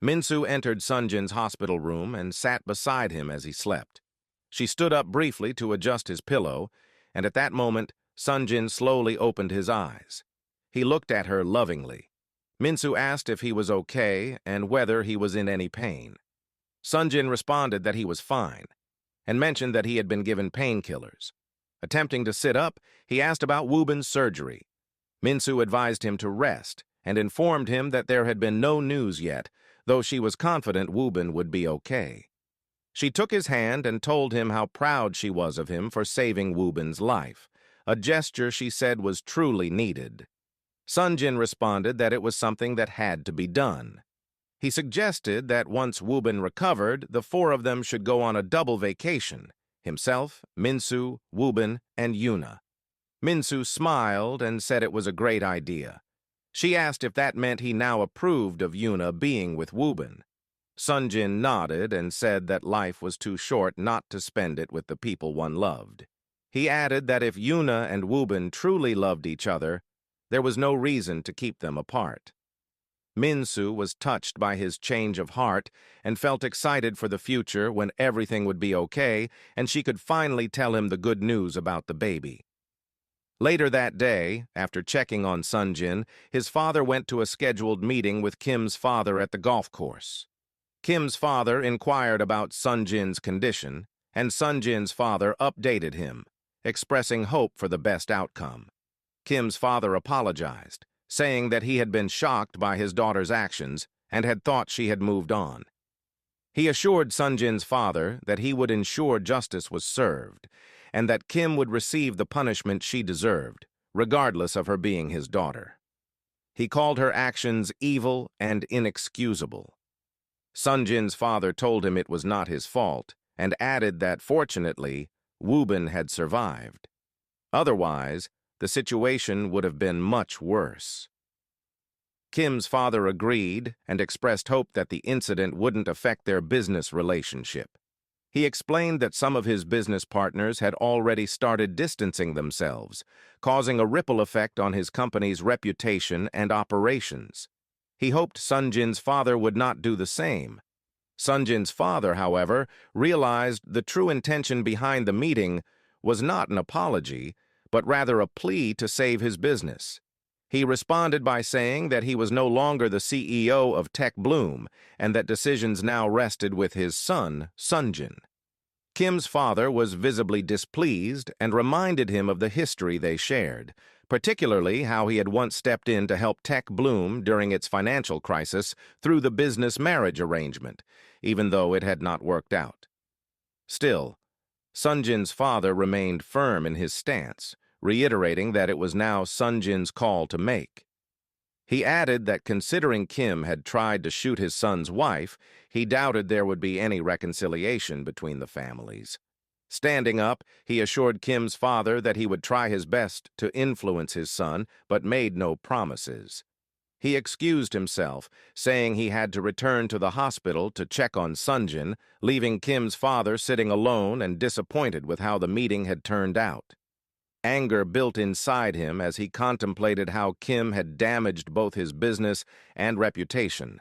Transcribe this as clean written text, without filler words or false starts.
Minsu entered Sunjin's hospital room and sat beside him as he slept. She stood up briefly to adjust his pillow, and at that moment, Sunjin slowly opened his eyes. He looked at her lovingly. Minsu asked if he was okay and whether he was in any pain. Sunjin responded that he was fine, and mentioned that he had been given painkillers. Attempting to sit up, he asked about Woobin's surgery. Minsu advised him to rest and informed him that there had been no news yet, though she was confident Woobin would be okay. She took his hand and told him how proud she was of him for saving Woobin's life, a gesture she said was truly needed. Sunjin responded that it was something that had to be done. He suggested that once Woobin recovered, the four of them should go on a double vacation, himself, Minsu, Woobin, and Yuna. Minsu smiled and said it was a great idea. She asked if that meant he now approved of Yuna being with Woobin. Sunjin nodded and said that life was too short not to spend it with the people one loved. He added that if Yuna and Woobin truly loved each other, there was no reason to keep them apart. Minsu was touched by his change of heart and felt excited for the future when everything would be okay and she could finally tell him the good news about the baby. Later that day, after checking on Sunjin, his father went to a scheduled meeting with Kim's father at the golf course. Kim's father inquired about Sunjin's condition, and Sunjin's father updated him, expressing hope for the best outcome. Kim's father apologized, saying that he had been shocked by his daughter's actions and had thought she had moved on. He assured Sunjin's father that he would ensure justice was served and that Kim would receive the punishment she deserved, regardless of her being his daughter. He called her actions evil and inexcusable. Sunjin's father told him it was not his fault and added that, fortunately, Woobin had survived. Otherwise, the situation would have been much worse. Kim's father agreed and expressed hope that the incident wouldn't affect their business relationship. He explained that some of his business partners had already started distancing themselves, causing a ripple effect on his company's reputation and operations. He hoped Sunjin's father would not do the same. Sunjin's father, however, realized the true intention behind the meeting was not an apology, but rather a plea to save his business. He responded by saying that he was no longer the CEO of Tech Bloom and that decisions now rested with his son, Sunjin. Kim's father was visibly displeased and reminded him of the history they shared, particularly how he had once stepped in to help Tech Bloom during its financial crisis through the business marriage arrangement, even though it had not worked out. Still, Sunjin's father remained firm in his stance, reiterating that it was now Sunjin's call to make. He added that considering Kim had tried to shoot his son's wife, he doubted there would be any reconciliation between the families. Standing up, he assured Kim's father that he would try his best to influence his son, but made no promises. He excused himself, saying he had to return to the hospital to check on Sunjin, leaving Kim's father sitting alone and disappointed with how the meeting had turned out. Anger built inside him as he contemplated how Kim had damaged both his business and reputation.